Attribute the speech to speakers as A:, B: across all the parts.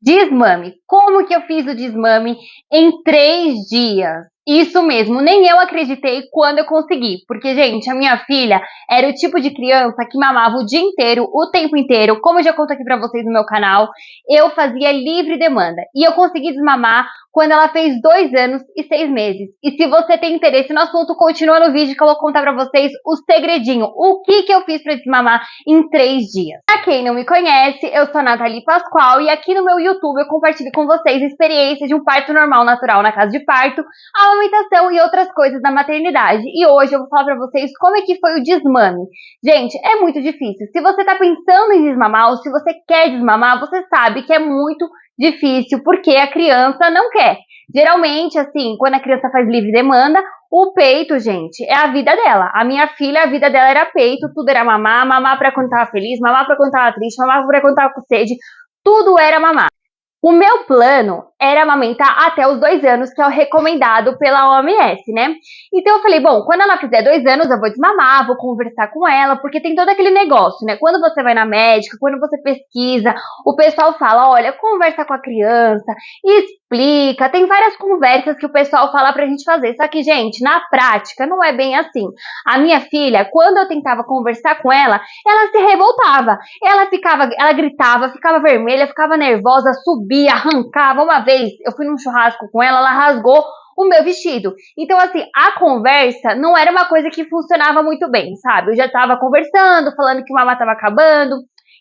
A: Desmame. Como que eu fiz o desmame em 3 dias? Isso mesmo, nem eu acreditei quando eu consegui. Porque, gente, a minha filha era o tipo de criança que mamava o dia inteiro, o tempo inteiro. Como eu já conto aqui pra vocês no meu canal, eu fazia livre demanda. E eu consegui desmamar quando ela fez 2 anos e 6 meses. E se você tem interesse no assunto, continua no vídeo que eu vou contar pra vocês o segredinho. O que eu fiz pra desmamar em 3 dias. Pra quem não me conhece, eu sou a Nathalie Pascoal e aqui no meu YouTube eu compartilho com vocês experiências de um parto normal natural na casa de parto, a amamentação e outras coisas da maternidade. E hoje eu vou falar pra vocês como é que foi o desmame. Gente, é muito difícil. Se você tá pensando em desmamar ou se você quer desmamar, você sabe que é muito difícil porque a criança não quer. Geralmente, assim, quando a criança faz livre demanda, o peito, gente, é a vida dela. A minha filha, a vida dela era peito, tudo era mamar, mamar pra quando tava feliz, mamar pra quando tava triste, mamar pra quando tava com sede, tudo era mamar. O meu plano era amamentar até os 2 anos, que é o recomendado pela OMS, né? Então eu falei, bom, quando ela fizer 2 anos, eu vou desmamar, vou conversar com ela, porque tem todo aquele negócio, né? Quando você vai na médica, quando você pesquisa, o pessoal fala, olha, conversa com a criança, explica, tem várias conversas que o pessoal fala pra gente fazer. Só que, gente, na prática, não é bem assim. A minha filha, quando eu tentava conversar com ela se revoltava. Ela gritava, ficava vermelha, ficava nervosa, subia, arrancava. Uma vez eu fui num churrasco com ela rasgou o meu vestido. Então, assim, a conversa não era uma coisa que funcionava muito bem, sabe? Eu já tava conversando, falando que o mamá tava acabando,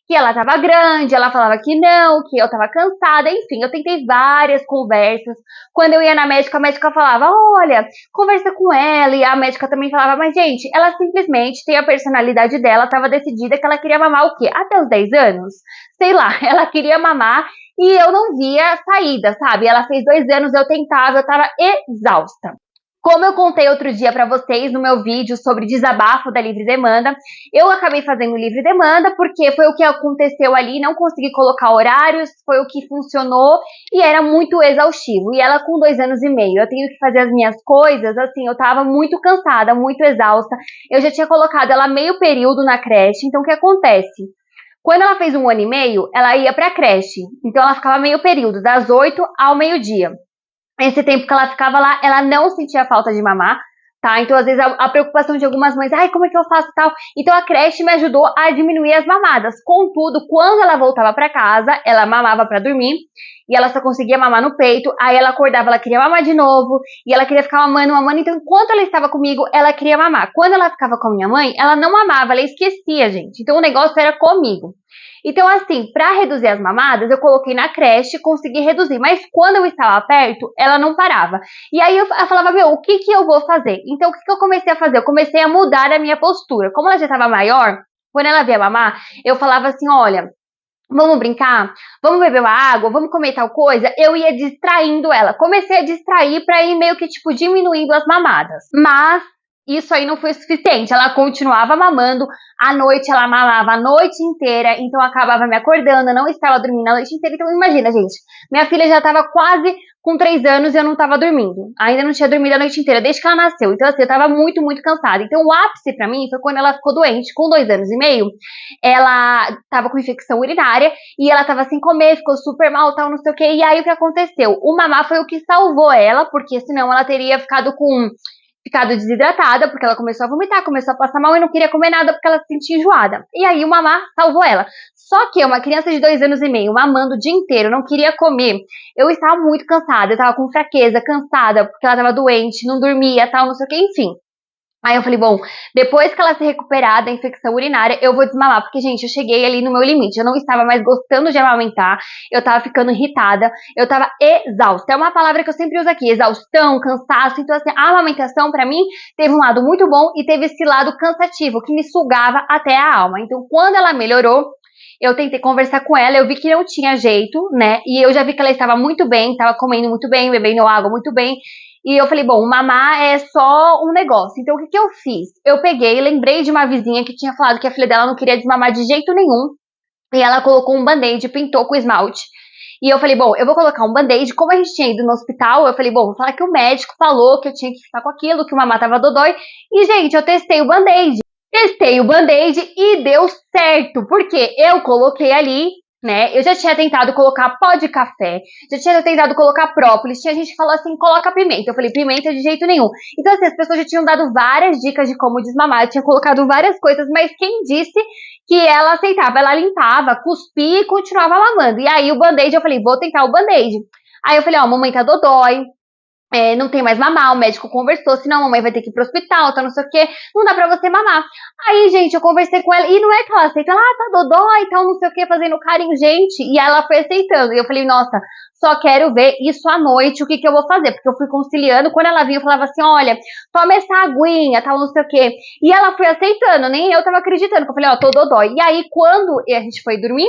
A: que ela tava grande, ela falava que não, que eu tava cansada, enfim, eu tentei várias conversas. Quando eu ia na médica, a médica falava, olha, conversa com ela, e a médica também falava, mas gente, ela simplesmente tem a personalidade dela, tava decidida que ela queria mamar o quê? Até os 10 anos? Sei lá, ela queria mamar e eu não via saída, sabe? Ela fez 2 anos, eu tentava, eu tava exausta. Como eu contei outro dia para vocês no meu vídeo sobre desabafo da livre demanda, eu acabei fazendo livre demanda porque foi o que aconteceu ali, não consegui colocar horários, foi o que funcionou e era muito exaustivo. E ela com 2 anos e meio, eu tenho que fazer as minhas coisas, assim, eu tava muito cansada, muito exausta. Eu já tinha colocado ela meio período na creche, então o que acontece? Quando ela fez 1 ano e meio, ela ia pra creche, então ela ficava meio período, das 8 ao meio-dia. Esse tempo que ela ficava lá, ela não sentia falta de mamar, tá? Então, às vezes, a preocupação de algumas mães, ai, como é que eu faço tal? Então, a creche me ajudou a diminuir as mamadas. Contudo, quando ela voltava para casa, ela mamava para dormir, e ela só conseguia mamar no peito, aí ela acordava, ela queria mamar de novo, e ela queria ficar mamando, mamando, então, enquanto ela estava comigo, ela queria mamar. Quando ela ficava com a minha mãe, ela não mamava, ela esquecia, gente. Então, o negócio era comigo. Então, assim, para reduzir as mamadas, eu coloquei na creche, consegui reduzir. Mas quando eu estava perto, ela não parava. E aí eu falava, meu, o que eu vou fazer? Então, o que eu comecei a fazer? Eu comecei a mudar a minha postura. Como ela já estava maior, quando ela via mamar, eu falava assim, olha, vamos brincar? Vamos beber uma água? Vamos comer tal coisa? Eu ia distraindo ela. Comecei a distrair para ir meio que, tipo, diminuindo as mamadas. Mas isso aí não foi suficiente. Ela continuava mamando. À noite ela mamava a noite inteira. Então eu acabava me acordando. Eu não estava dormindo a noite inteira. Então imagina, gente. Minha filha já estava quase com 3 anos e eu não estava dormindo. Ainda não tinha dormido a noite inteira, desde que ela nasceu. Então assim, eu estava muito, muito cansada. Então o ápice para mim foi quando ela ficou doente, com 2 anos e meio. Ela estava com infecção urinária e ela estava sem comer, ficou super mal, tal, não sei o que. E aí o que aconteceu? O mamar foi o que salvou ela, porque senão ela teria ficado desidratada, porque ela começou a vomitar, começou a passar mal e não queria comer nada porque ela se sentia enjoada. E aí o mamar salvou ela. Só que uma criança de 2 anos e meio, mamando o dia inteiro, não queria comer. Eu estava muito cansada, eu estava com fraqueza, cansada, porque ela estava doente, não dormia, tal, não sei o que, enfim. Aí eu falei, bom, depois que ela se recuperar da infecção urinária, eu vou desmamar, porque, gente, eu cheguei ali no meu limite, eu não estava mais gostando de amamentar, eu tava ficando irritada, eu tava exausta. É uma palavra que eu sempre uso aqui, exaustão, cansaço. Então, assim, a amamentação, pra mim, teve um lado muito bom e teve esse lado cansativo, que me sugava até a alma. Então, quando ela melhorou, eu tentei conversar com ela, eu vi que não tinha jeito, né? E eu já vi que ela estava muito bem, estava comendo muito bem, bebendo água muito bem. E eu falei, bom, mamar é só um negócio. Então, o que eu fiz? Eu peguei, lembrei de uma vizinha que tinha falado que a filha dela não queria desmamar de jeito nenhum. E ela colocou um band-aid, pintou com esmalte. E eu falei, bom, eu vou colocar um band-aid. Como a gente tinha ido no hospital, eu falei, bom, vou falar que o médico falou que eu tinha que ficar com aquilo, que o mamar tava dodói. E, gente, eu testei o band-aid. Testei o band-aid e deu certo, porque eu coloquei ali né? Eu já tinha tentado colocar pó de café, já tinha tentado colocar própolis, tinha gente que falou assim, coloca pimenta. Eu falei, pimenta de jeito nenhum. Então, assim, as pessoas já tinham dado várias dicas de como desmamar, eu tinha colocado várias coisas, mas quem disse que ela aceitava? Ela limpava, cuspia e continuava mamando. E aí o band-aid, eu falei, vou tentar o band-aid. Aí eu falei, ó, a mamãe tá dodói, não tem mais mamar, o médico conversou, senão a mamãe vai ter que ir pro hospital, tá não sei o quê, não dá pra você mamar. Aí, gente, eu conversei com ela, e não é que ela aceita, ela, tá dodói, então não sei o quê, fazendo carinho, gente, e ela foi aceitando, e eu falei, nossa, só quero ver isso à noite, o que que eu vou fazer, porque eu fui conciliando, quando ela vinha, eu falava assim, olha, toma essa aguinha, tal, não sei o quê, e ela foi aceitando, nem eu tava acreditando, porque eu falei, ó, tô dodói, e aí, quando a gente foi dormir,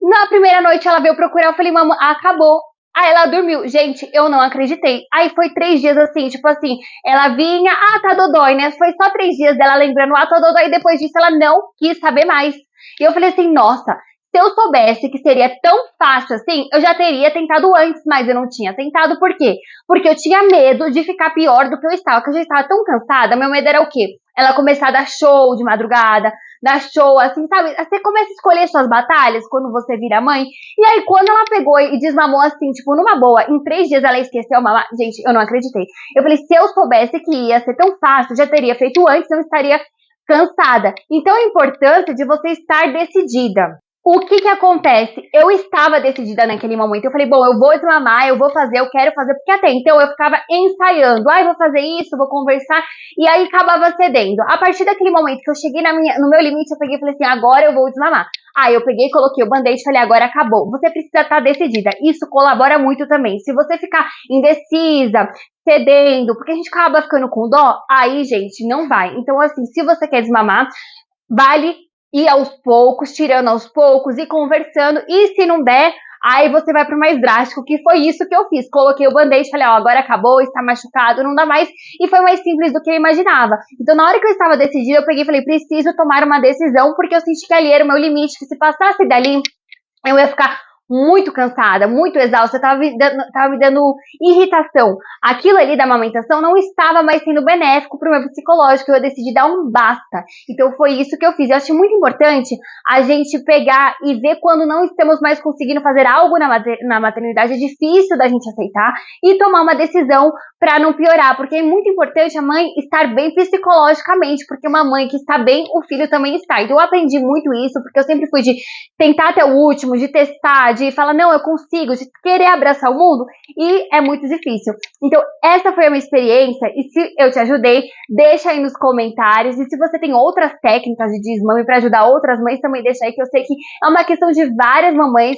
A: na primeira noite ela veio procurar, eu falei, mamãe, acabou. Aí ela dormiu. Gente, eu não acreditei. Aí foi 3 dias assim, tipo assim, ela vinha, tá dodói, né? Foi só 3 dias dela lembrando, tá dodói, e depois disso ela não quis saber mais. E eu falei assim, nossa, se eu soubesse que seria tão fácil assim, eu já teria tentado antes, mas eu não tinha tentado. Por quê? Porque eu tinha medo de ficar pior do que eu estava, porque eu já estava tão cansada. Meu medo era o quê? Ela começar a dar show de madrugada, dar show, assim, sabe? Você começa a escolher suas batalhas quando você vira mãe. E aí, quando ela pegou e desmamou assim, tipo, numa boa, em 3 dias ela esqueceu mamar. Gente, eu não acreditei. Eu falei, se eu soubesse que ia ser tão fácil, já teria feito antes, não estaria cansada. Então, a importância de você estar decidida. O que que acontece? Eu estava decidida naquele momento. Eu falei, bom, eu vou desmamar, eu vou fazer, eu quero fazer, porque até então eu ficava ensaiando. Eu vou fazer isso, vou conversar, e aí acabava cedendo. A partir daquele momento que eu cheguei no meu limite, eu peguei e falei assim, agora eu vou desmamar. Aí eu peguei, coloquei o band-aid e falei, agora acabou. Você precisa estar decidida. Isso colabora muito também. Se você ficar indecisa, cedendo, porque a gente acaba ficando com dó, aí, gente, não vai. Então, assim, se você quer desmamar, vale ir aos poucos, tirando aos poucos e conversando. E se não der, aí você vai pro mais drástico, que foi isso que eu fiz. Coloquei o band-aid, falei, ó, agora acabou, está machucado, não dá mais. E foi mais simples do que eu imaginava. Então, na hora que eu estava decidida, eu peguei e falei, preciso tomar uma decisão, porque eu senti que ali era o meu limite, que se passasse dali, eu ia ficar muito cansada, muito exausta, tava me dando irritação. Aquilo ali da amamentação não estava mais sendo benéfico para o meu psicológico, eu decidi dar um basta. Então foi isso que eu fiz. Eu acho muito importante a gente pegar e ver quando não estamos mais conseguindo fazer algo na maternidade, é difícil da gente aceitar e tomar uma decisão para não piorar, porque é muito importante a mãe estar bem psicologicamente, porque uma mãe que está bem, o filho também está. Então eu aprendi muito isso, porque eu sempre fui de tentar até o último, de testar, de falar, não, eu consigo, de querer abraçar o mundo, e é muito difícil. Então, essa foi a minha experiência, e se eu te ajudei, deixa aí nos comentários, e se você tem outras técnicas de desmame para ajudar outras mães, também deixa aí, que eu sei que é uma questão de várias mamães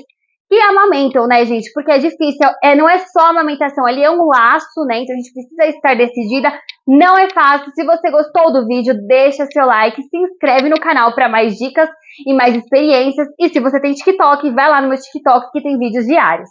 A: que amamentam, né, gente? Porque é difícil, não é só amamentação, ali é um laço, né? Então a gente precisa estar decidida. Não é fácil. Se você gostou do vídeo, deixa seu like, se inscreve no canal para mais dicas e mais experiências. E se você tem TikTok, vai lá no meu TikTok que tem vídeos diários.